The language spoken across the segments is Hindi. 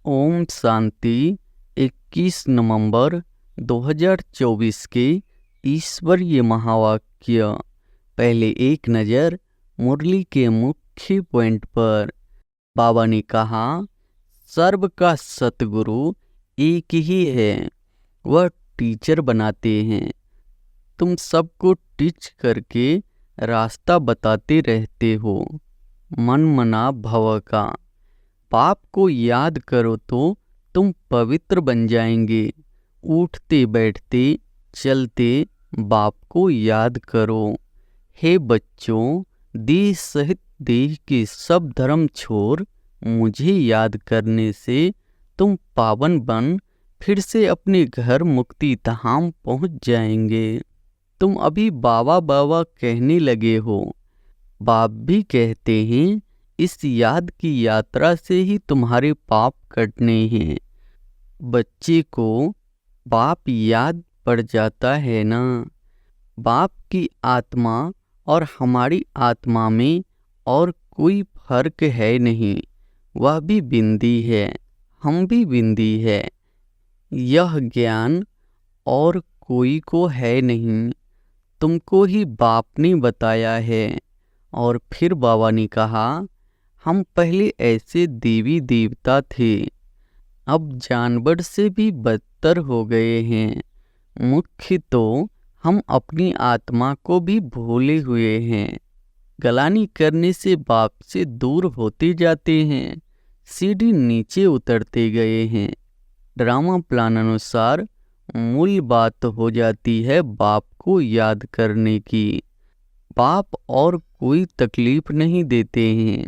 ओम शांति। 21 नवंबर 2024 के ईश्वरीय महावाक्य। पहले एक नज़र मुरली के मुख्य पॉइंट पर। बाबा ने कहा, सर्व का सतगुरु एक ही है, वह टीचर बनाते हैं। तुम सबको टीच करके रास्ता बताते रहते हो। मन मना भव का पाप को याद करो तो तुम पवित्र बन जाएंगे। उठते बैठते चलते बाप को याद करो। हे बच्चों, देह सहित देह के सब धर्म छोड़ मुझे याद करने से तुम पावन बन फिर से अपने घर मुक्ति धाम पहुंच जाएंगे। तुम अभी बाबा बाबा कहने लगे हो। बाप भी कहते हैं, इस याद की यात्रा से ही तुम्हारे पाप कटने हैं। बच्चे को बाप याद पड़ जाता है ना। बाप की आत्मा और हमारी आत्मा में और कोई फर्क है नहीं। वह भी बिंदी है, हम भी बिंदी है। यह ज्ञान और कोई को है नहीं, तुमको ही बाप ने बताया है। और फिर बाबा ने कहा, हम पहले ऐसे देवी देवता थे, अब जानवर से भी बदतर हो गए हैं। मुख्य तो हम अपनी आत्मा को भी भूले हुए हैं। गलानी करने से बाप से दूर होते जाते हैं, सीढ़ी नीचे उतरते गए हैं। ड्रामा प्लान अनुसार मूल बात हो जाती है बाप को याद करने की। बाप और कोई तकलीफ नहीं देते हैं,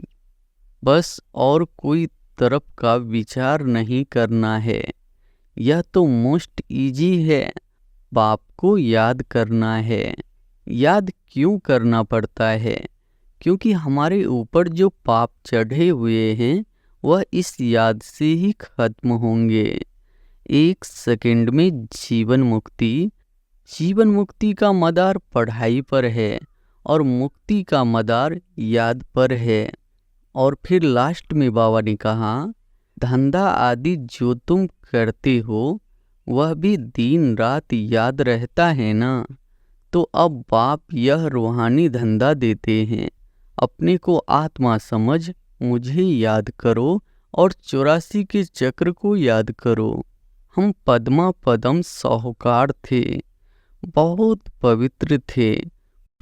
बस और कोई तरफ का विचार नहीं करना है। यह तो मोस्ट इजी है, बाप को याद करना है। याद क्यों करना पड़ता है? क्योंकि हमारे ऊपर जो पाप चढ़े हुए हैं वह इस याद से ही खत्म होंगे। 1 सेकंड में जीवन मुक्ति। जीवन मुक्ति का मदार पढ़ाई पर है और मुक्ति का मदार याद पर है। और फिर लास्ट में बाबा ने कहा, धंधा आदि जो तुम करते हो वह भी दिन रात याद रहता है ना। तो अब बाप यह रूहानी धंधा देते हैं, अपने को आत्मा समझ मुझे याद करो और 84 के चक्र को याद करो। हम पद्मा पदम साहूकार थे, बहुत पवित्र थे,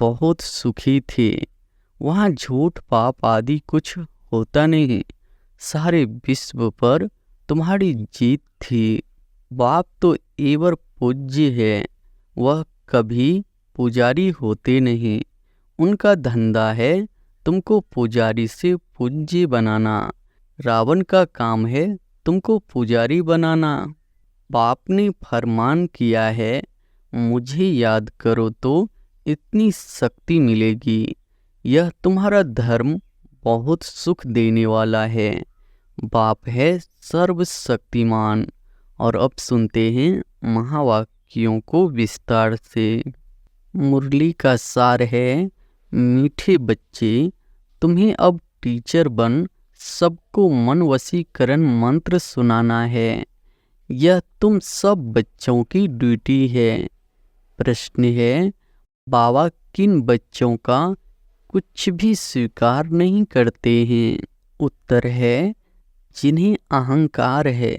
बहुत सुखी थे। वहाँ झूठ पाप आदि कुछ होता नहीं। सारे विश्व पर तुम्हारी जीत थी। बाप तो एवर पूज्य है, वह कभी पुजारी होते नहीं। उनका धंधा है तुमको पुजारी से पूज्य बनाना। रावण का काम है तुमको पुजारी बनाना। बाप ने फरमान किया है, मुझे याद करो तो इतनी शक्ति मिलेगी। यह तुम्हारा धर्म बहुत सुख देने वाला है। बाप है सर्वशक्तिमान। और अब सुनते हैं महावाक्यों को विस्तार से। मुरली का सार है, मीठे बच्चे, तुम्हें अब टीचर बन सबको मन वशीकरण मंत्र सुनाना है। यह तुम सब बच्चों की ड्यूटी है। प्रश्न है, बाबा किन बच्चों का कुछ भी स्वीकार नहीं करते हैं? उत्तर है, जिन्हें अहंकार है,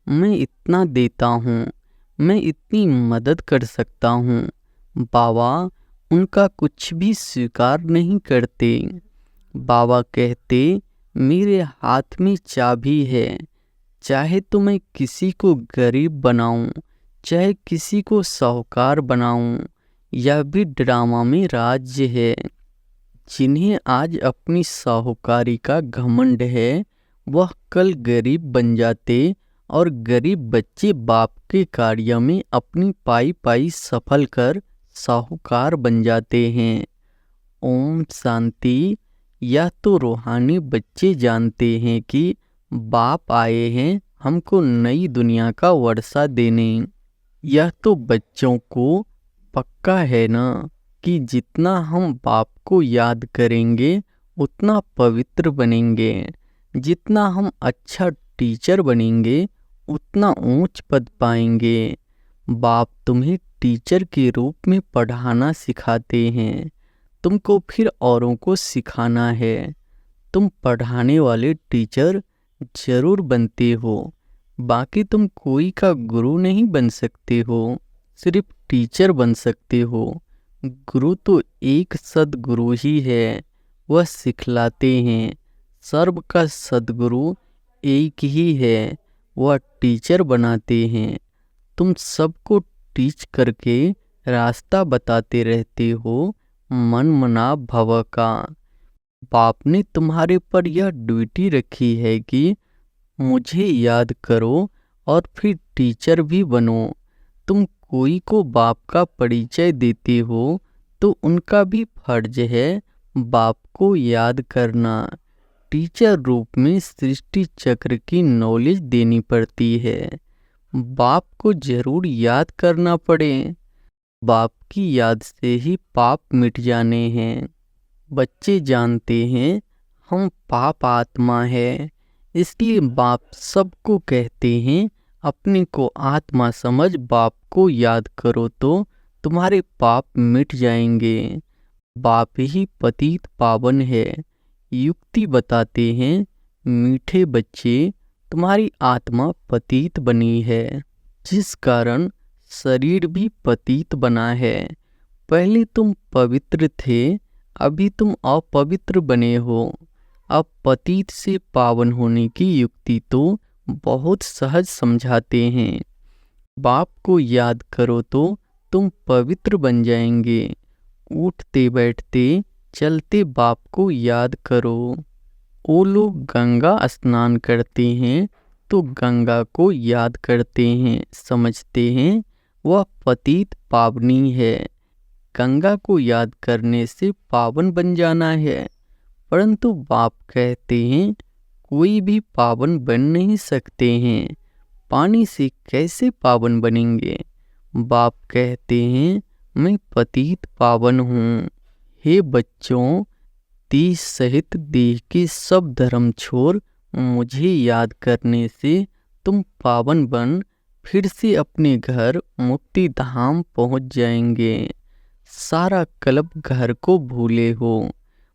मैं इतना देता हूँ, मैं इतनी मदद कर सकता हूँ। बाबा उनका कुछ भी स्वीकार नहीं करते। बाबा कहते, मेरे हाथ में चाबी है, चाहे तो मैं किसी को गरीब बनाऊं, चाहे किसी को साहूकार बनाऊं। यह भी ड्रामा में राज्य है। जिन्हें आज अपनी साहूकारी का घमंड है, वह कल गरीब बन जाते और गरीब बच्चे बाप के कार्य में अपनी पाई पाई सफल कर साहूकार बन जाते हैं। ओम शांति। यह तो रूहानी बच्चे जानते हैं कि बाप आए हैं हमको नई दुनिया का वर्षा देने। यह तो बच्चों को पक्का है ना कि जितना हम बाप को याद करेंगे उतना पवित्र बनेंगे। जितना हम अच्छा टीचर बनेंगे उतना ऊंच पद पाएंगे। बाप तुम्हें टीचर के रूप में पढ़ाना सिखाते हैं, तुमको फिर औरों को सिखाना है। तुम पढ़ाने वाले टीचर जरूर बनते हो, बाकी तुम कोई का गुरु नहीं बन सकते हो, सिर्फ टीचर बन सकते हो। गुरु तो एक सद्गुरु ही है, वह सिखलाते हैं। सर्व का सद्गुरु एक ही है, वह टीचर बनाते हैं। तुम सबको टीच करके रास्ता बताते रहते हो, मन मना भव का। बाप ने तुम्हारे पर यह ड्यूटी रखी है कि मुझे याद करो और फिर टीचर भी बनो। तुम कोई को बाप का परिचय देते हो तो उनका भी फर्ज है बाप को याद करना। टीचर रूप में सृष्टि चक्र की नॉलेज देनी पड़ती है, बाप को जरूर याद करना पड़े। बाप की याद से ही पाप मिट जाने हैं। बच्चे जानते हैं हम पाप आत्मा है, इसलिए बाप सबको कहते हैं अपने को आत्मा समझ बाप को याद करो तो तुम्हारे पाप मिट जाएंगे। बाप ही पतित पावन है। युक्ति बताते हैं मीठे बच्चे, तुम्हारी आत्मा पतित बनी है, जिस कारण शरीर भी पतित बना है। पहले तुम पवित्र थे, अभी तुम अपवित्र बने हो। अब पतित से पावन होने की युक्ति तो बहुत सहज समझाते हैं। बाप को याद करो तो तुम पवित्र बन जाएंगे। उठते बैठते चलते बाप को याद करो। वो लोग गंगा स्नान करते हैं तो गंगा को याद करते हैं, समझते हैं वह पतित पावनी है। गंगा को याद करने से पावन बन जाना है, परंतु बाप कहते हैं कोई भी पावन बन नहीं सकते हैं। पानी से कैसे पावन बनेंगे? बाप कहते हैं मैं पतित पावन हूँ। हे बच्चों, देह सहित देह के सब धर्म छोड़ मुझे याद करने से तुम पावन बन फिर से अपने घर मुक्ति धाम पहुँच जाएंगे। सारा कल्प घर को भूले हो।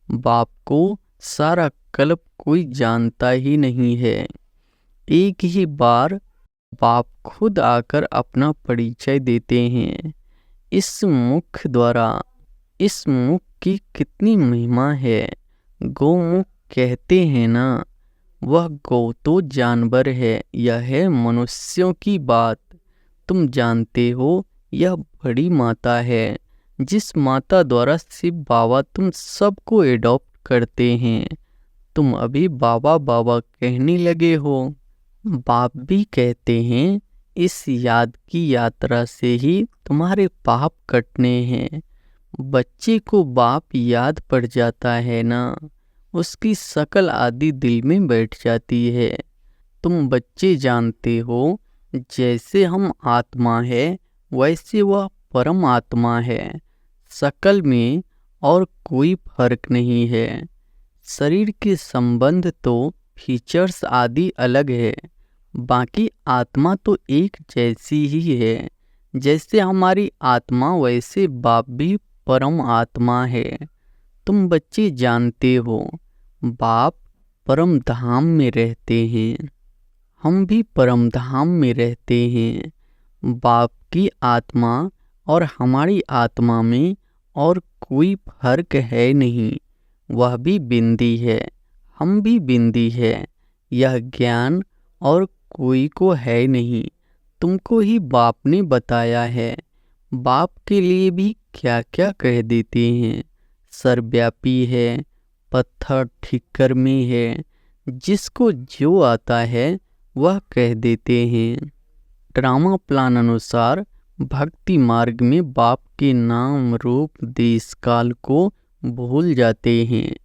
बाप को सारा कल्प कोई जानता ही नहीं है। एक ही बार बाप खुद आकर अपना परिचय देते हैं। इस मुख द्वारा, इस मुख की कितनी महिमा है। गौमुख कहते हैं ना, वह गौ तो जानवर है, यह है मनुष्यों की बात। तुम जानते हो यह बड़ी माता है, जिस माता द्वारा शिव बाबा तुम सबको एडॉप्ट करते हैं। तुम अभी बाबा बाबा कहने लगे हो। बाप भी कहते हैं इस याद की यात्रा से ही तुम्हारे पाप कटने हैं। बच्चे को बाप याद पड़ जाता है ना, उसकी शकल आदि दिल में बैठ जाती है। तुम बच्चे जानते हो जैसे हम आत्मा है वैसे वह परम आत्मा है। शकल में और कोई फर्क नहीं है। शरीर के संबंध तो फीचर्स आदि अलग है, बाकी आत्मा तो एक जैसी ही है। जैसे हमारी आत्मा वैसे बाप भी परम आत्मा है। तुम बच्चे जानते हो बाप परम धाम में रहते हैं, हम भी परम धाम में रहते हैं। बाप की आत्मा और हमारी आत्मा में और कोई फर्क है नहीं। वह भी बिंदी है, हम भी बिंदी है। यह ज्ञान और कोई को है नहीं, तुमको ही बाप ने बताया है। बाप के लिए भी क्या क्या कह देते हैं। सर्वव्यापी है, पत्थर ठिक्कर में है, जिसको जो आता है वह कह देते हैं। ड्रामा प्लान अनुसार भक्ति मार्ग में बाप के नाम रूप देश काल को भूल जाते हैं।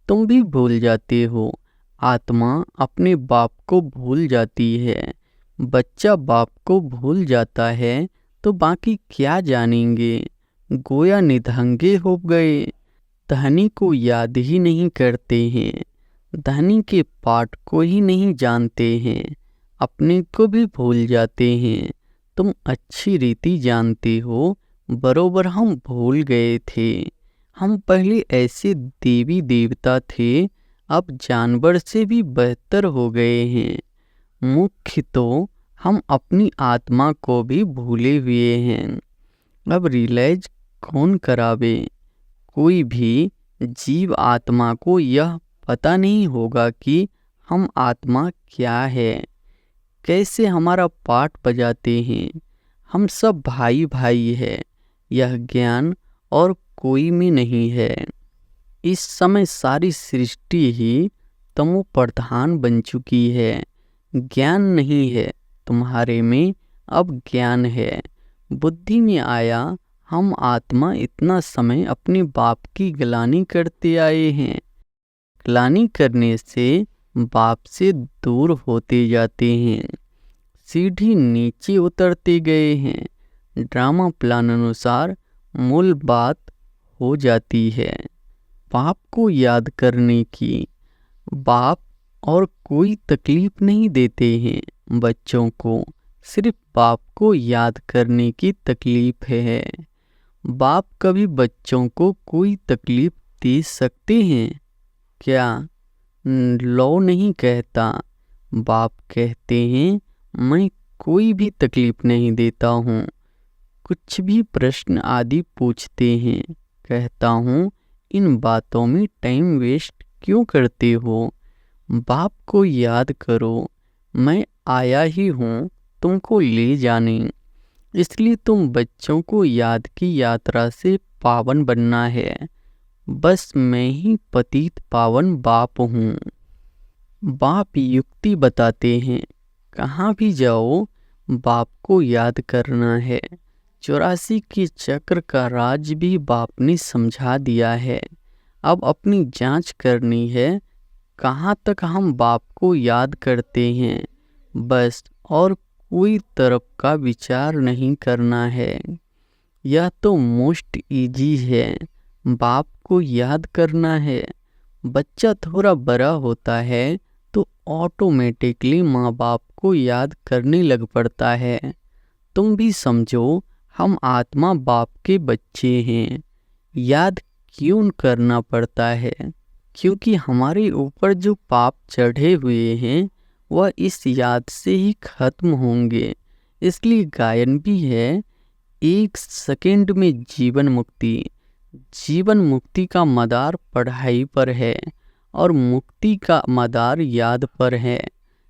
तुम भी भूल जाते हो। आत्मा अपने बाप को भूल जाती है। बच्चा बाप को भूल जाता है तो बाकी क्या जानेंगे। गोया निधंगे हो गए, धनी को याद ही नहीं करते हैं। धनी के पाठ को ही नहीं जानते हैं, अपने को भी भूल जाते हैं। तुम अच्छी रीति जानते हो, बरोबर हम भूल गए थे। हम पहले ऐसे देवी देवता थे, अब जानवर से भी बेहतर हो गए हैं। मुख्य तो हम अपनी आत्मा को भी भूले हुए हैं। अब रियलाइज कौन करावे? कोई भी जीव आत्मा को यह पता नहीं होगा कि हम आत्मा क्या है, कैसे हमारा पाठ बजाते हैं। हम सब भाई भाई है, यह ज्ञान और कोई में नहीं है। इस समय सारी सृष्टि ही तमो प्रधान बन चुकी है। ज्ञान नहीं है तुम्हारे में, अब ज्ञान है। बुद्धि में आया हम आत्मा इतना समय अपने बाप की ग्लानि करते आए हैं। ग्लानि करने से बाप से दूर होते जाते हैं, सीढ़ी नीचे उतरते गए हैं। ड्रामा प्लान अनुसार मूल बात हो जाती है बाप को याद करने की। बाप और कोई तकलीफ नहीं देते हैं बच्चों को, सिर्फ बाप को याद करने की तकलीफ है। बाप कभी बच्चों को कोई तकलीफ दे सकते हैं क्या? लॉ नहीं कहता। बाप कहते हैं मैं कोई भी तकलीफ नहीं देता हूँ। कुछ भी प्रश्न आदि पूछते हैं, कहता हूँ इन बातों में टाइम वेस्ट क्यों करते हो? बाप को याद करो, मैं आया ही हूँ तुमको ले जाने। इसलिए तुम बच्चों को याद की यात्रा से पावन बनना है। बस मैं ही पतित पावन बाप हूँ। बाप युक्ति बताते हैं, कहाँ भी जाओ बाप को याद करना है। 84 के चक्र का राज भी बाप ने समझा दिया है। अब अपनी जांच करनी है, कहाँ तक हम बाप को याद करते हैं, बस। और कोई तरफ का विचार नहीं करना है। यह तो मोस्ट इजी है, बाप को याद करना है। बच्चा थोड़ा बड़ा होता है तो ऑटोमेटिकली माँ बाप को याद करने लग पड़ता है। तुम भी समझो, हम आत्मा बाप के बच्चे हैं। याद क्यों करना पड़ता है? क्योंकि हमारे ऊपर जो पाप चढ़े हुए हैं वह इस याद से ही खत्म होंगे। इसलिए गायन भी है, 1 सेकंड में जीवन मुक्ति। जीवन मुक्ति का मदार पढ़ाई पर है और मुक्ति का मदार याद पर है।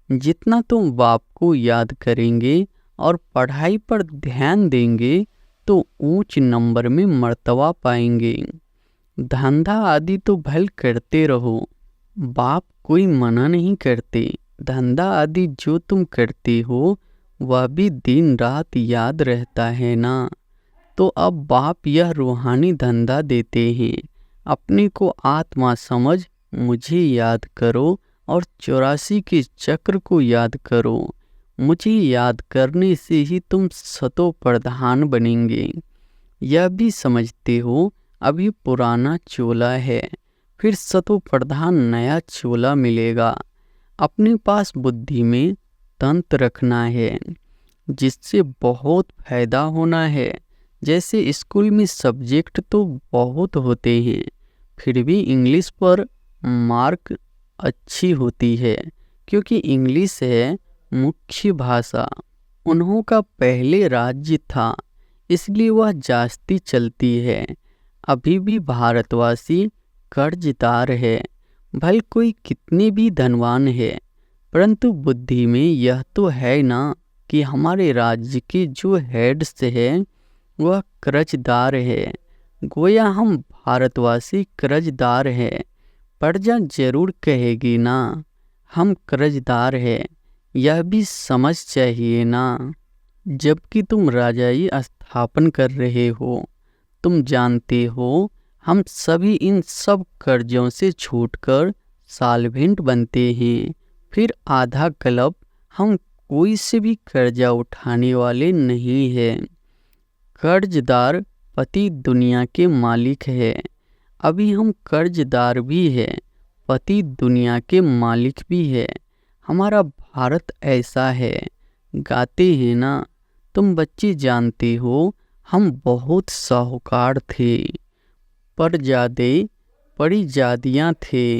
जितना तुम बाप को याद करेंगे और पढ़ाई पर ध्यान देंगे तो ऊंच नंबर में मर्तबा पाएंगे। धंधा आदि तो भल करते रहो, बाप कोई मना नहीं करते। धंधा आदि जो तुम करते हो वह भी दिन रात याद रहता है ना। तो अब बाप यह रूहानी धंधा देते हैं, अपने को आत्मा समझ मुझे याद करो और 84 के चक्र को याद करो। मुझे याद करने से ही तुम सतो प्रधान बनेंगे। यह भी समझते हो अभी पुराना चोला है, फिर सतो प्रधान नया चोला मिलेगा। अपने पास बुद्धि में तंत्र रखना है जिससे बहुत फायदा होना है। जैसे स्कूल में सब्जेक्ट तो बहुत होते हैं, फिर भी इंग्लिश पर मार्क अच्छी होती है क्योंकि इंग्लिश है मुख्य भाषा। उन्हों का पहले राज्य था, इसलिए वह जास्ती चलती है। अभी भी भारतवासी कर्जदार है, भले कोई कितने भी धनवान है, परंतु बुद्धि में यह तो है ना कि हमारे राज्य के जो हेड्स है वह कर्जदार है। गोया हम भारतवासी कर्जदार है। प्रजा जरूर कहेगी ना हम कर्जदार है, यह भी समझ चाहिए ना। जबकि तुम राजाई स्थापन कर रहे हो, तुम जानते हो हम सभी इन सब कर्जों से छूटकर साल्वेंट बनते हैं। फिर आधा क्लब हम कोई से भी कर्जा उठाने वाले नहीं हैं। कर्जदार पति दुनिया के मालिक है। अभी हम कर्जदार भी हैं, पति दुनिया के मालिक भी है। हमारा भारत ऐसा है, गाते हैं ना, तुम बच्चे जानते हो हम बहुत साहूकार थे, परिजादियाँ थे।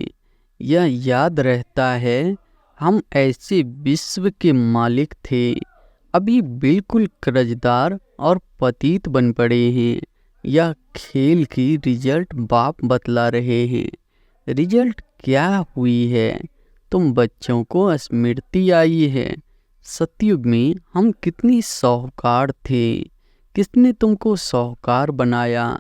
यह याद रहता है, हम ऐसे विश्व के मालिक थे। अभी बिल्कुल कर्जदार और पतित बन पड़े हैं। यह खेल की रिजल्ट बाप बतला रहे हैं। रिजल्ट क्या हुई है, तुम बच्चों को स्मृति आई है। सतयुग में हम कितनी साहूकार थे, किसने तुमको साहूकार बनाया।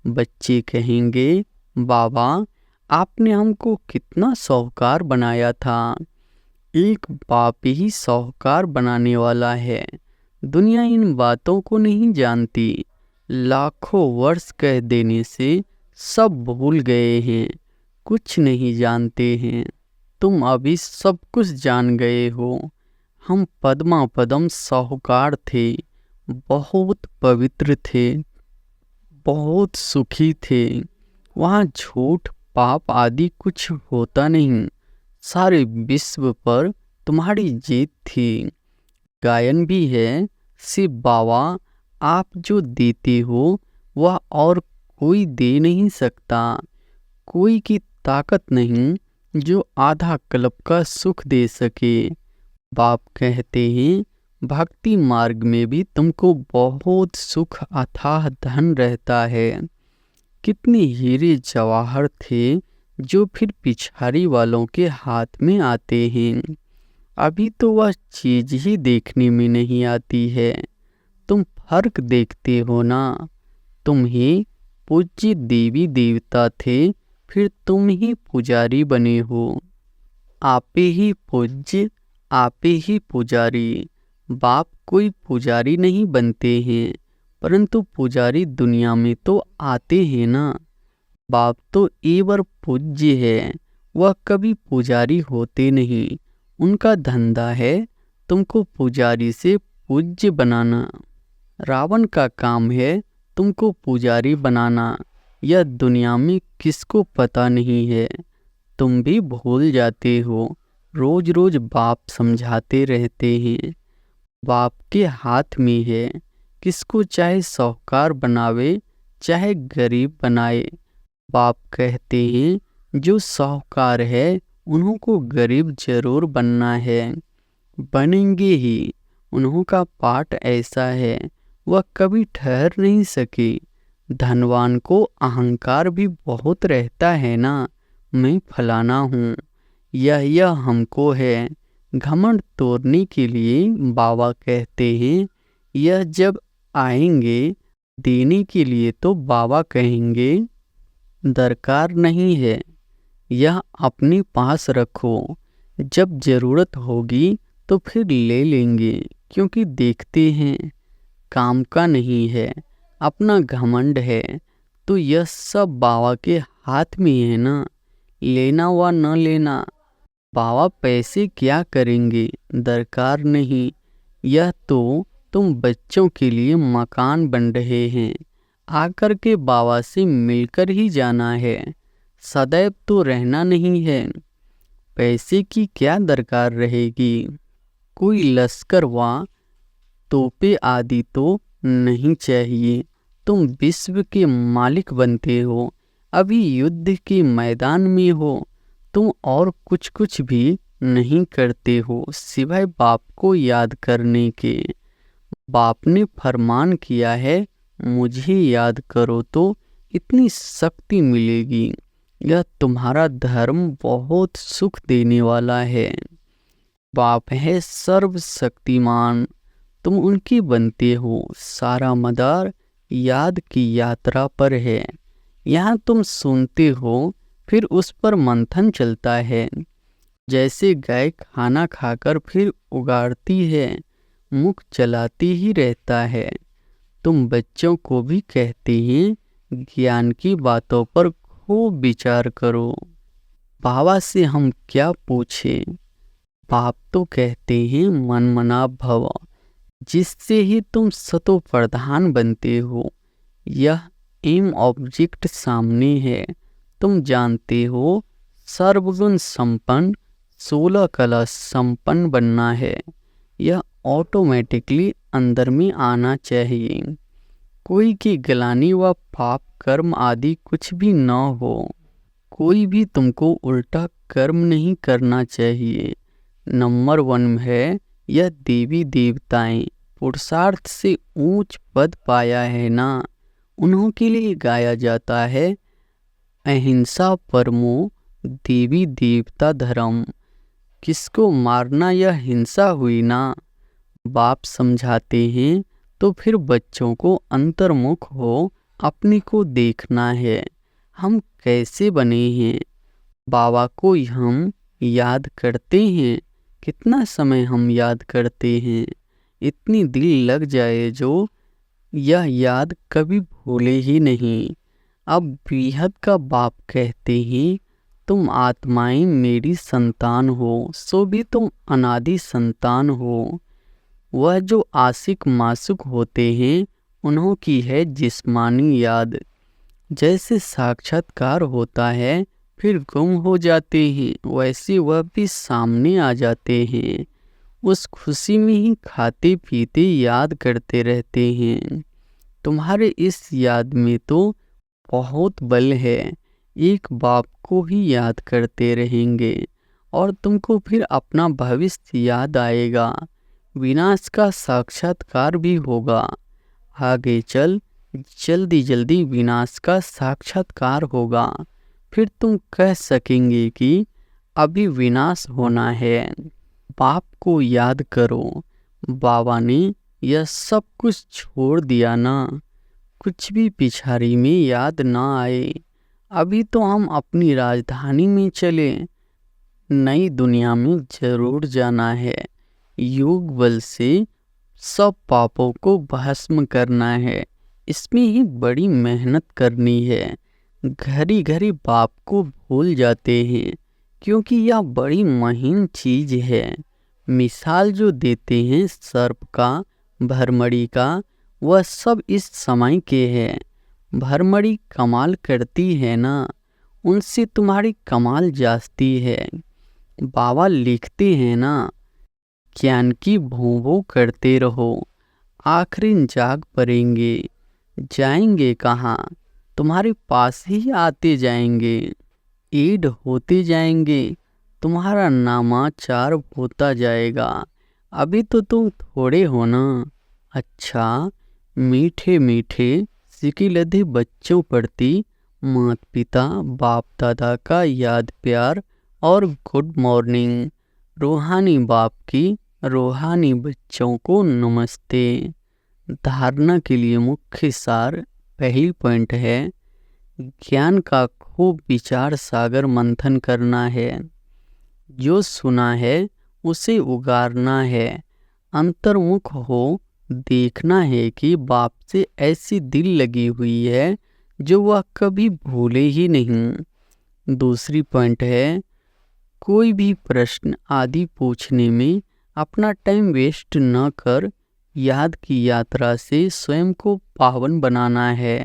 बच्चे कहेंगे, बाबा आपने हमको कितना साहूकार बनाया था। एक बाप ही साहूकार बनाने वाला है। दुनिया इन बातों को नहीं जानती। लाखों वर्ष कह देने से सब भूल गए हैं, कुछ नहीं जानते हैं। तुम अभी सब कुछ जान गए हो। हम पद्मा पदम साहूकार थे, बहुत पवित्र थे, बहुत सुखी थे। वहाँ झूठ पाप आदि कुछ होता नहीं। सारे विश्व पर तुम्हारी जीत थी। गायन भी है, सिर्फ बाबा आप जो देते हो वह और कोई दे नहीं सकता। कोई की ताकत नहीं जो आधा कल्प का सुख दे सके। बाप कहते हैं, भक्ति मार्ग में भी तुमको बहुत सुख अथाह धन रहता है। कितने हीरे जवाहर थे जो फिर पिछाड़ी वालों के हाथ में आते हैं। अभी तो वह चीज ही देखने में नहीं आती है। तुम फर्क देखते हो ना। तुम ही पूज्य देवी देवता थे, फिर तुम ही पुजारी बने हो। आपे ही पूज्य, आपे ही पुजारी। बाप कोई पुजारी नहीं बनते हैं, परंतु पुजारी दुनिया में तो आते हैं ना। बाप तो एवर पूज्य है, वह कभी पुजारी होते नहीं। उनका धंधा है तुमको पुजारी से पूज्य बनाना। रावण का काम है तुमको पुजारी बनाना। यह दुनिया में किसको पता नहीं है। तुम भी भूल जाते हो। रोज रोज बाप समझाते रहते हैं। बाप के हाथ में है, किसको चाहे साहूकार बनावे चाहे गरीब बनाए। बाप कहते हैं, जो साहूकार है उन्हों को गरीब जरूर बनना है, बनेंगे ही। उन्हों का पाठ ऐसा है, वह कभी ठहर नहीं सके। धनवान को अहंकार भी बहुत रहता है ना, मैं फलाना हूँ, यह हमको है। घमंड तोड़ने के लिए बाबा कहते हैं, यह जब आएंगे देने के लिए तो बाबा कहेंगे दरकार नहीं है, यह अपने पास रखो। जब ज़रूरत होगी तो फिर ले लेंगे, क्योंकि देखते हैं काम का नहीं है, अपना घमंड है। तो यह सब बाबा के हाथ में है ना, लेना व न लेना। बाबा पैसे क्या करेंगे, दरकार नहीं। यह तो तुम बच्चों के लिए मकान बन रहे हैं। आकर के बाबा से मिलकर ही जाना है, सदैव तो रहना नहीं है। पैसे की क्या दरकार रहेगी। कोई लश्कर व तोपे आदि तो नहीं चाहिए। तुम विश्व के मालिक बनते हो, अभी युद्ध के मैदान में हो। तुम और कुछ भी नहीं करते हो सिवाय बाप को याद करने के। बाप ने फरमान किया है, मुझे याद करो तो इतनी शक्ति मिलेगी। यह तुम्हारा धर्म बहुत सुख देने वाला है। बाप है सर्वशक्तिमान, तुम उनके बनते हो। सारा मदार याद की यात्रा पर है। यहाँ तुम सुनते हो, फिर उस पर मंथन चलता है। जैसे गाय खाना खाकर फिर उगाड़ती है, मुख चलाती ही रहता है। तुम बच्चों को भी कहते हैं, ज्ञान की बातों पर खूब विचार करो। बाबा से हम क्या पूछें। बाप तो कहते हैं, मन मना भव, जिससे ही तुम सतो प्रधान बनते हो। यह एम ऑब्जेक्ट सामने है, तुम जानते हो सर्वगुण संपन्न 16 कला संपन्न बनना है। यह ऑटोमेटिकली अंदर में आना चाहिए। कोई की गलानी व पाप कर्म आदि कुछ भी न हो। कोई भी तुमको उल्टा कर्म नहीं करना चाहिए। नंबर 1 है, यह देवी देवताएं पुरुषार्थ से ऊंच पद पाया है ना, उन्हों के लिए गाया जाता है अहिंसा परमो देवी देवता धर्म। किसको मारना यह हिंसा हुई ना। बाप समझाते हैं तो फिर बच्चों को अंतर्मुख हो अपने को देखना है। हम कैसे बने हैं, बाबा को हम याद करते हैं। कितना समय हम याद करते हैं, इतनी दिल लग जाए जो यह याद कभी भूले ही नहीं। अब बेहद का बाप कहते हैं, तुम आत्माएं मेरी संतान हो, सो भी तुम अनादि संतान हो। वह जो आशिक मासुक होते हैं, उन्हों की है जिस्मानी याद। जैसे साक्षात्कार होता है फिर गुम हो जाते हैं, वैसे वह भी सामने आ जाते हैं। उस खुशी में ही खाते पीते याद करते रहते हैं। तुम्हारे इस याद में तो बहुत बल है। एक बाप को ही याद करते रहेंगे और तुमको फिर अपना भविष्य याद आएगा। विनाश का साक्षात्कार भी होगा। आगे चल जल्दी जल्दी विनाश का साक्षात्कार होगा। फिर तुम कह सकेंगे कि अभी विनाश होना है। बाप को याद करो। बाबा ने यह सब कुछ छोड़ दिया ना, कुछ भी पिछाड़ी में याद ना आए। अभी तो हम अपनी राजधानी में चले, नई दुनिया में जरूर जाना है। योग बल से सब पापों को भस्म करना है। इसमें ही बड़ी मेहनत करनी है। घड़ी घड़ी बाप को भूल जाते हैं, क्योंकि यह बड़ी महीन चीज है। मिसाल जो देते हैं सर्प का, भरमड़ी का, वह सब इस समय के हैं। भरमड़ी कमाल करती है ना, उनसे तुम्हारी कमाल जाती है। बाबा लिखते हैं ना, ज्ञान की भों करते रहो, आखिर जाग पड़ेंगे। जाएंगे कहाँ, तुम्हारे पास ही आते जाएंगे। ईड होते जाएंगे, तुम्हारा नामाचार होता जाएगा। अभी तो तुम थोड़े हो ना। अच्छा, मीठे मीठे सिकिलधे बच्चों प्रति माता पिता बाप दादा का याद प्यार और गुड मॉर्निंग। रूहानी बाप की रूहानी बच्चों को नमस्ते। धारणा के लिए मुख्य सार पहली पॉइंट है, ज्ञान का खूब विचार सागर मंथन करना है। जो सुना है उसे उगारना है। अंतर्मुख हो देखना है कि बाप से ऐसी दिल लगी हुई है जो वह कभी भूले ही नहीं। दूसरी पॉइंट है, कोई भी प्रश्न आदि पूछने में अपना टाइम वेस्ट न कर याद की यात्रा से स्वयं को पावन बनाना है।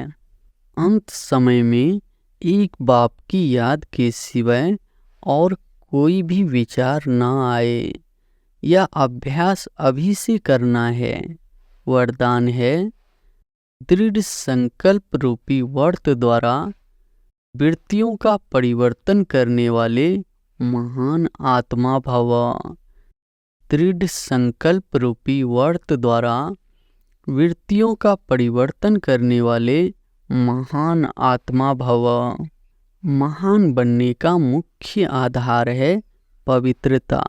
अंत समय में एक बाप की याद के सिवाय और कोई भी विचार न आए। यह अभ्यास अभी से करना है। वरदान है, दृढ़ संकल्प रूपी व्रत द्वारा वृत्तियों का परिवर्तन करने वाले महान आत्मा भव। दृढ़ संकल्प रूपी व्रत द्वारा वृत्तियों का परिवर्तन करने वाले महान आत्मा भव। महान बनने का मुख्य आधार है पवित्रता।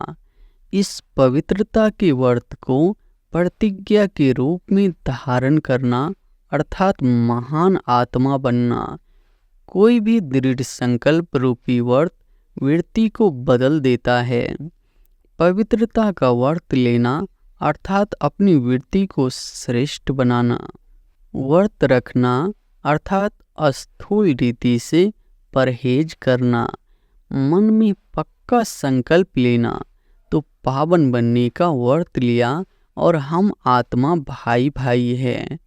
इस पवित्रता के व्रत को प्रतिज्ञा के रूप में धारण करना अर्थात महान आत्मा बनना। कोई भी दृढ़ संकल्प रूपी व्रत वृत्ति को बदल देता है। पवित्रता का व्रत लेना अर्थात अपनी वृत्ति को श्रेष्ठ बनाना। व्रत रखना अर्थात स्थूल रीति से परहेज करना। मन में पक्का संकल्प लेना तो पावन बनने का व्रत लिया और हम आत्मा भाई भाई है।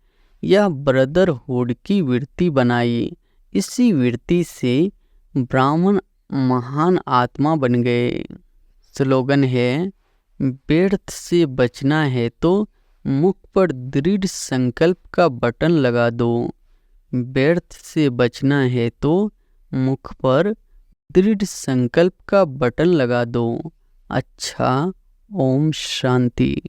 यह ब्रदरहुड की वृत्ति बनाई। इसी वृत्ति से ब्राह्मण महान आत्मा बन गए। स्लोगन है, व्यर्थ से बचना है तो मुख पर दृढ़ संकल्प का बटन लगा दो। व्यर्थ से बचना है तो मुख पर दृढ़ संकल्प का बटन लगा दो। अच्छा, ओम शांति।